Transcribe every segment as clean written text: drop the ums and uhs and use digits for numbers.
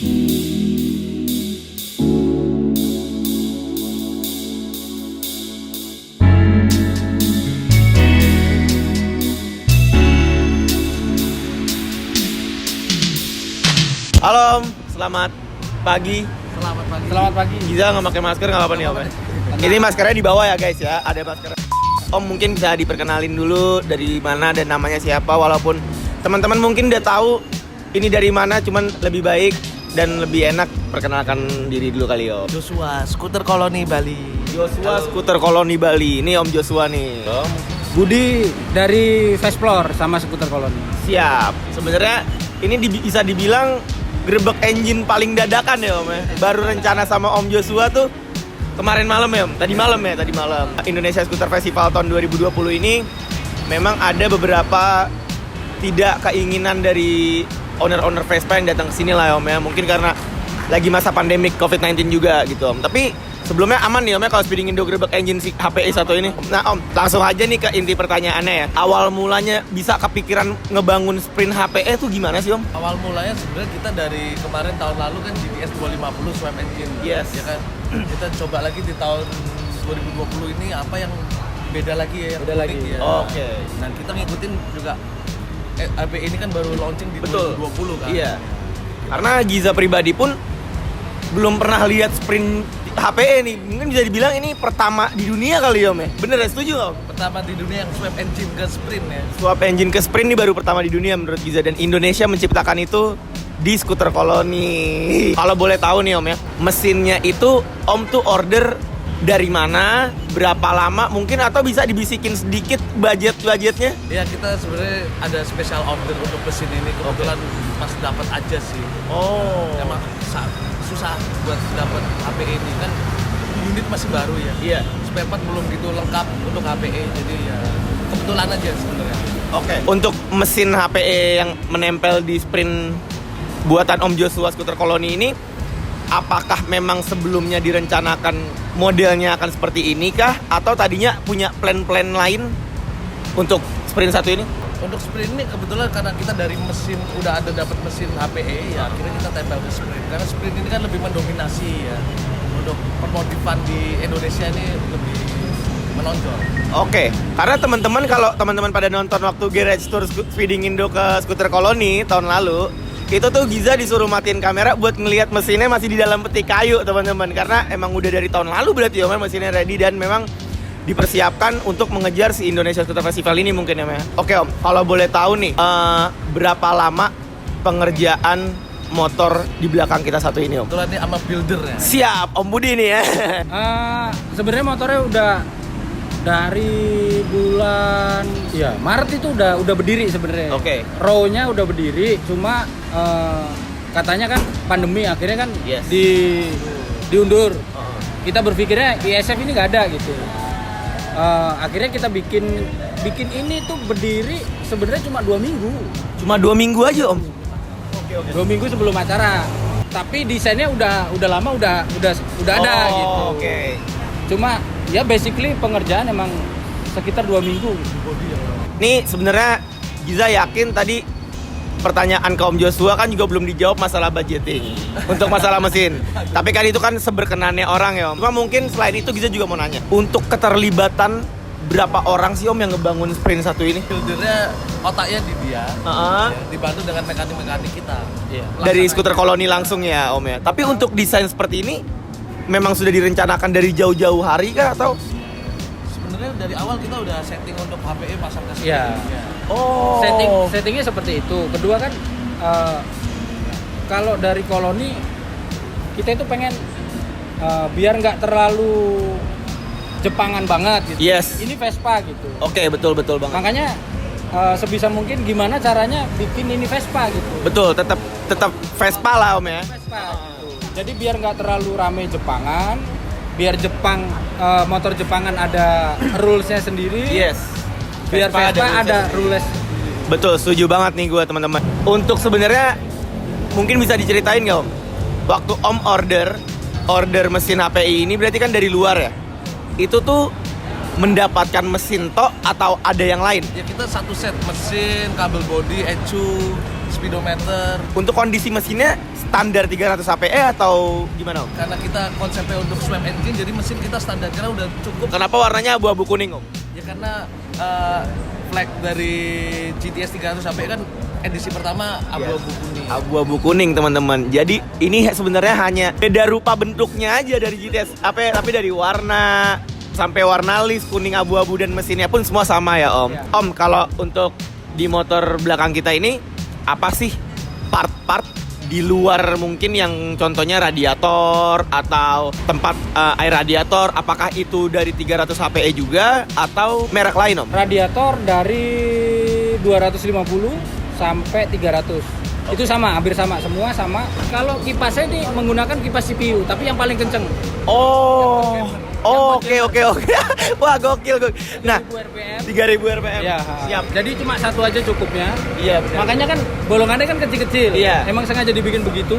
Halo Om, selamat pagi. Selamat pagi. Giza nggak pakai masker nggak apa-apa nih Om. Ini maskernya di bawah ya guys ya, ada masker. Om mungkin bisa diperkenalin dulu dari mana dan namanya siapa, walaupun teman-teman mungkin udah tahu ini dari mana, cuman lebih baik dan lebih enak perkenalkan diri dulu kali Om. Joshua, skuter koloni Bali. Joshua, skuter koloni Bali. Ini Om Joshua nih. Budi dari Vesplor sama skuter koloni. Siap. Sebenarnya ini bisa dibilang grebek engine paling dadakan ya Om ya. Baru rencana sama Om Joshua tuh kemarin malam ya Om. Tadi malam. Indonesia Scooter Festival tahun 2020 ini memang ada beberapa tidak keinginan dari owner-owner Vespa yang datang ke sini lah ya Om ya. Mungkin karena lagi masa pandemik COVID-19 juga gitu Om. Tapi sebelumnya aman nih Om ya kalau Speeding Indo grebek engine si HPE 1 ini. Nah Om, langsung aja nih ke inti pertanyaannya ya. Awal mulanya bisa kepikiran ngebangun sprint HPE tuh gimana sih Om? Awal mulanya sebenarnya kita dari kemarin tahun lalu kan GTS 250 swap engine. Yes. Ya kan. Kita coba lagi di tahun 2020 ini apa yang beda lagi ya, yang Beda unik lagi. ya. Oke. Nah, kita ngikutin juga HPE ini kan baru launching di Betul. 2020 kan. Iya. Karena Giza pribadi pun belum pernah lihat sprint HPE nih. Mungkin bisa dibilang ini pertama di dunia kali ya Om ya. Bener ya, setuju Om? Pertama di dunia yang swap engine ke sprint ya. Swap engine ke sprint ini baru pertama di dunia menurut Giza, dan Indonesia menciptakan itu di skuter koloni. Kalau boleh tahu nih Om ya, mesinnya itu Om tuh order dari mana, berapa lama mungkin, atau bisa dibisikin sedikit budgetnya? Ya kita sebenarnya ada special order untuk mesin ini, kebetulan pas dapat aja sih. Oh. Emang susah buat dapat HPE ini kan, unit masih baru ya. Iya. Spare part belum gitu lengkap untuk HPE, jadi ya kebetulan aja sebenarnya. Oke. Untuk mesin HPE yang menempel di sprint buatan Om Joshua skuter koloni ini, apakah memang sebelumnya direncanakan modelnya akan seperti ini kah? Atau tadinya punya plan-plan lain untuk sprint 1 ini? Untuk sprint ini kebetulan karena kita dari mesin udah ada dapat mesin HPE ya, akhirnya kita tempel ke sprint. Karena sprint ini kan lebih mendominasi ya. Untuk permodifan di Indonesia ini lebih menonjol. Oke, karena teman-teman, kalau teman-teman pada nonton waktu Garage Tour Speeding Indo ke skuter koloni tahun lalu, itu tuh Giza disuruh matiin kamera buat ngelihat mesinnya masih di dalam peti kayu teman-teman, karena emang udah dari tahun lalu berarti ya mesinnya ready dan memang dipersiapkan untuk mengejar si Indonesia Scooter Festival ini mungkin ya Om. Oke Om, kalau boleh tahu nih, berapa lama pengerjaan motor di belakang kita satu ini Om? Kebetulan ini sama builder ya. Siap, Om Budi nih ya. Sebenarnya motornya udah dari bulan Maret itu udah berdiri sebenarnya. Oke. Row-nya udah berdiri, cuma katanya kan pandemi akhirnya kan Yes. diundur. Kita berpikirnya ISF ini nggak ada gitu. Akhirnya kita bikin ini tuh berdiri sebenarnya cuma 2 minggu. Cuma 2 minggu aja Om. 2 minggu sebelum acara. Tapi desainnya udah lama udah ada gitu. Oke. Cuma ya basically pengerjaan emang sekitar 2 minggu. Nih sebenarnya Giza yakin tadi pertanyaan ke Om Joshua kan juga belum dijawab masalah budgeting untuk masalah mesin. Tapi kan itu kan seberkenannya orang ya Om. Cuma mungkin selain itu Giza juga mau nanya, untuk keterlibatan berapa orang sih Om yang ngebangun sprint 1 ini? Buildernya otaknya di dia, Uh-huh. ya, dibantu dengan mekanik-mekanik kita. Dari skuter koloni langsung ya Om ya. Tapi untuk desain seperti ini memang sudah direncanakan dari jauh-jauh hari kah atau? Sebenarnya dari awal kita udah setting untuk HPE pasang ke sini. Iya. Ya. Oh. Settingnya seperti itu. Kedua kan kalau dari koloni kita itu pengen biar nggak terlalu Jepangan banget gitu. Yes. Ini Vespa gitu. Oke, betul banget. Makanya sebisa mungkin gimana caranya bikin ini Vespa gitu. Betul, tetap Vespa lah Om ya. Vespa gitu. Jadi biar nggak terlalu rame Jepangan, biar motor Jepangan ada rulesnya sendiri. Yes. Biar Vespa ada rules. Betul, setuju banget nih gue teman-teman. Untuk sebenarnya mungkin bisa diceritain nggak Om? Waktu Om order mesin HPI ini berarti kan dari luar ya? Itu tuh mendapatkan mesin tok atau ada yang lain? Ya kita satu set mesin, kabel body, ECU, speedometer. Untuk kondisi mesinnya standar 300 HPE atau gimana Om? Karena kita konsepnya untuk swap engine, jadi mesin kita standar kira udah cukup. Kenapa warnanya abu-abu kuning Om? Ya karena flag dari GTS 300 HPE kan edisi pertama abu-abu kuning. Abu-abu kuning teman-teman. Jadi ini sebenarnya hanya beda rupa bentuknya aja dari GTS tapi dari warna sampai warna list kuning abu-abu dan mesinnya pun semua sama ya Om. Ya. Om, kalau untuk di motor belakang kita ini apa sih part-part di luar mungkin yang contohnya radiator atau tempat air radiator, apakah itu dari 300 HPE juga atau merek lain Om? Radiator dari 250 sampai 300. Itu sama, hampir sama, semua sama. Kalau kipasnya ini menggunakan kipas CPU, tapi yang paling kenceng. Oh. Oke. Wah, gokil. Nah, 3000 RPM. 3000 RPM. Ya, Siap. jadi cuma satu aja cukupnya. Iya, benar. Makanya kan bolongannya kan kecil-kecil. Iya. Emang sengaja dibikin begitu.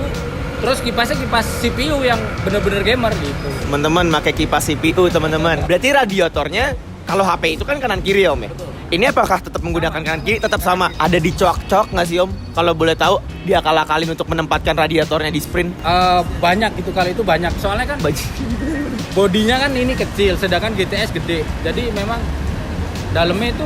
Terus kipasnya kipas CPU yang bener-bener gamer gitu. Teman-teman pakai kipas CPU, teman-teman. Berarti radiatornya kalau HP itu kan kanan kiri ya, Om ya? Ini apakah tetap menggunakan kanan kiri? Tetap sama. Ada dicok-cok nggak sih Om? Kalau boleh tahu, dia akal-akalin untuk menempatkan radiatornya di sprint. Banyak gitu, kali itu banyak. Soalnya kan bodinya kan ini kecil, sedangkan GTS gede. Jadi memang dalamnya itu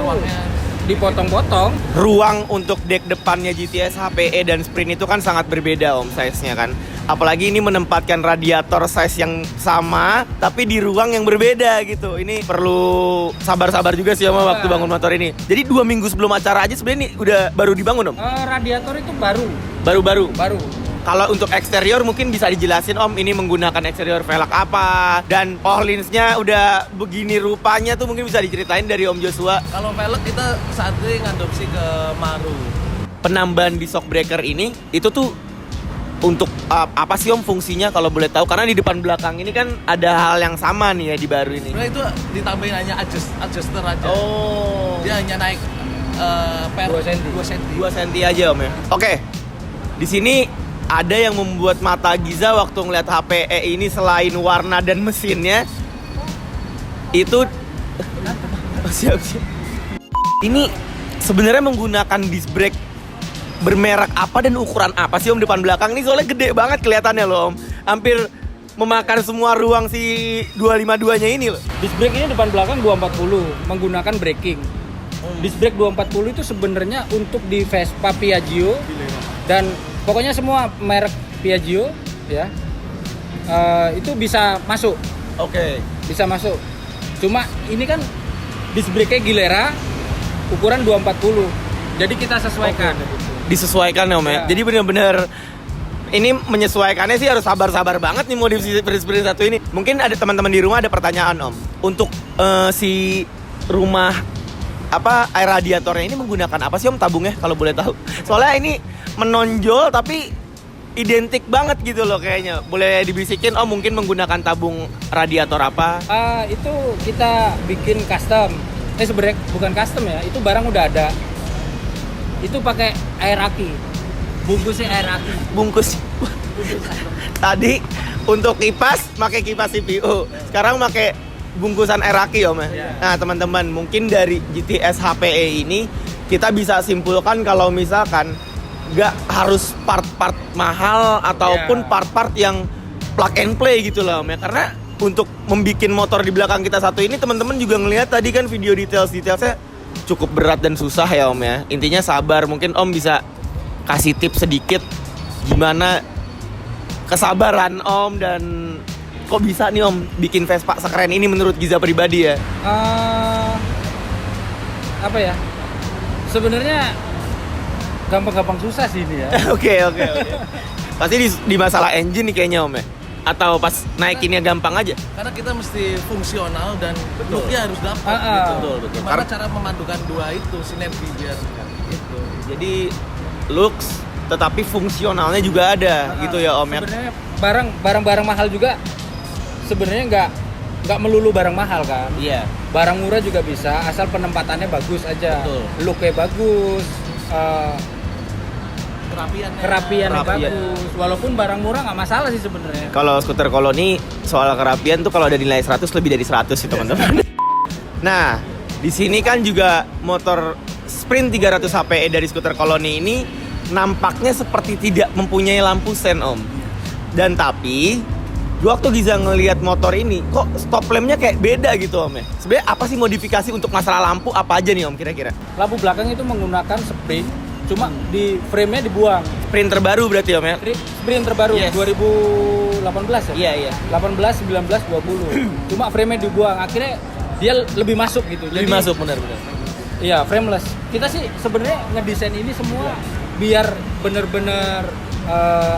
dipotong-potong. Ruang untuk deck depannya GTS HPE dan Sprint itu kan sangat berbeda Om size-nya kan. Apalagi ini menempatkan radiator size yang sama tapi di ruang yang berbeda gitu. Ini perlu sabar-sabar juga sih Om waktu bangun motor ini. Jadi 2 minggu sebelum acara aja sebenarnya ini udah baru dibangun Om? Radiator itu baru. Baru. Kalau untuk eksterior mungkin bisa dijelasin Om, ini menggunakan eksterior velg apa dan Orleans-nya udah begini rupanya tuh mungkin bisa diceritain dari Om Joshua. Kalau velg kita saat ini ngadopsi ke Maru. Penambahan di shock breaker ini itu tuh untuk apa sih Om fungsinya kalau boleh tahu? Karena di depan belakang ini kan ada hal yang sama nih ya di baru ini. Sebenarnya itu ditambahin hanya adjuster aja. Oh. Dia hanya naik per 2 cm. 2 cm. 2 cm aja Om ya. Oke. Di sini ada yang membuat mata Giza waktu ngeliat HPE ini selain warna dan mesinnya itu siap. Ini sebenarnya menggunakan disc brake bermerek apa dan ukuran apa sih Om depan belakang ini? Soalnya gede banget kelihatannya loh Om. Hampir memakan semua ruang si 252-nya ini loh. Disc brake ini depan belakang 240 menggunakan braking. Disc brake 240 itu sebenarnya untuk di Vespa Piaggio dan pokoknya semua merek Piaggio ya itu bisa masuk. Oke. Bisa masuk. Cuma ini kan disc brake-nya Gilera ukuran 240. Jadi kita sesuaikan. Disesuaikan ya Om ya. Ya. Jadi benar-benar ini menyesuaikannya sih harus sabar-sabar banget nih modif sprint satu ini. Mungkin ada teman-teman di rumah ada pertanyaan Om. Untuk si rumah air radiatornya ini menggunakan apa sih Om tabungnya kalau boleh tahu? Soalnya ini menonjol tapi identik banget gitu loh kayaknya. Boleh dibisikin Om mungkin menggunakan tabung radiator apa? Itu kita bikin custom. Sebenarnya bukan custom ya, itu barang udah ada. Itu pakai air aki. Bungkusnya air aki. Bungkus. Tadi untuk kipas pakai kipas CPU. Sekarang pakai bungkusan air aki Om ya. Yeah. Nah, teman-teman, mungkin dari GTS HPE ini kita bisa simpulkan kalau misalkan nggak harus part-part mahal ataupun part-part yang plug and play gitu loh Om ya. Karena untuk membuat motor di belakang kita satu ini teman-teman juga ngelihat tadi kan video detailsnya cukup berat dan susah ya Om ya. Intinya sabar. Mungkin Om bisa kasih tips sedikit gimana kesabaran Om dan kok bisa nih Om bikin Vespa sekeren ini menurut Giza pribadi ya? Apa ya? Sebenarnya gampang-gampang susah sih ini ya. Oke. Pasti di masalah engine nih kayaknya Om ya? Atau pas naikinnya gampang aja? Karena kita mesti fungsional dan looknya harus dapat. Betul. Gimana cara memadukan dua itu sinergi biar gitu. Jadi looks tetapi fungsionalnya juga ada gitu ya Om ya? Sebenarnya barang-barang mahal juga sebenarnya nggak melulu barang mahal kan. Iya. Barang murah juga bisa asal penempatannya bagus aja. Betul. Looknya bagus. Kerapiannya Kerapian Kerapian. bagus. Walaupun barang murah nggak masalah sih sebenarnya. Kalau skuter koloni soal kerapian tuh kalau ada nilai 100 lebih dari 100 sih teman-teman. Nah, di sini kan juga motor Sprint 300 HPE dari skuter koloni ini nampaknya seperti tidak mempunyai lampu sen Om. Dan tapi waktu Giza ngelihat motor ini, kok stop lampnya kayak beda gitu Om ya. Sebenarnya apa sih modifikasi untuk masalah lampu apa aja nih Om kira-kira? Lampu belakang itu menggunakan spring, cuma di frame-nya dibuang. Sprint terbaru berarti Om ya? Sprint terbaru Yes. 2018 ya? Iya. 18, 19, 20. Cuma frame-nya dibuang. Akhirnya dia lebih masuk gitu. Lebih masuk benar-benar. Iya, frameless. Kita sih sebenarnya ngedesain ini semua biar bener-bener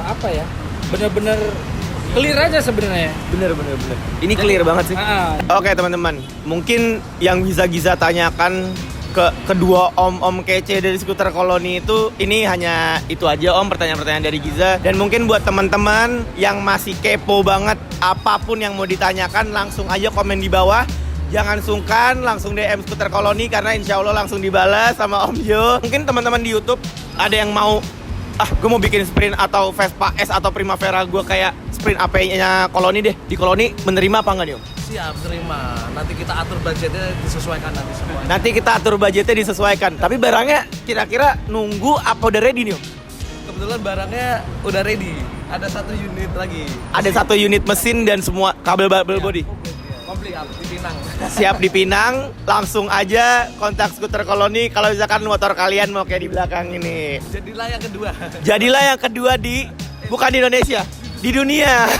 apa ya? Bener-bener clear aja sebenarnya. Bener. Ini clear banget sih. Oke teman-teman, mungkin yang bisa Giza tanyakan ke kedua om-om kece dari skuter koloni itu, ini hanya itu aja Om, pertanyaan-pertanyaan dari Giza. Dan mungkin buat teman-teman yang masih kepo banget, apapun yang mau ditanyakan langsung aja komen di bawah. Jangan sungkan, langsung DM skuter koloni karena insya Allah langsung dibalas sama Om Jo. Mungkin teman-teman di YouTube ada yang mau, gue mau bikin sprint atau Vespa S atau Primavera gue kayak sprint AP-nya koloni deh. Di koloni menerima apa enggak nih Om? Siap, terima. Nanti kita atur budgetnya disesuaikan nanti semua. Nanti kita atur budgetnya disesuaikan. Tapi barangnya kira-kira nunggu apa udah ready nih Om? Kebetulan barangnya udah ready. Ada 1 unit lagi. Ada 1 unit mesin dan semua kabel body. Komplit di Pinang. Siap di Pinang, langsung aja kontak skuter koloni kalau misalkan motor kalian mau kayak di belakang ini. Jadilah yang kedua. Jadilah yang kedua bukan di Indonesia, di dunia.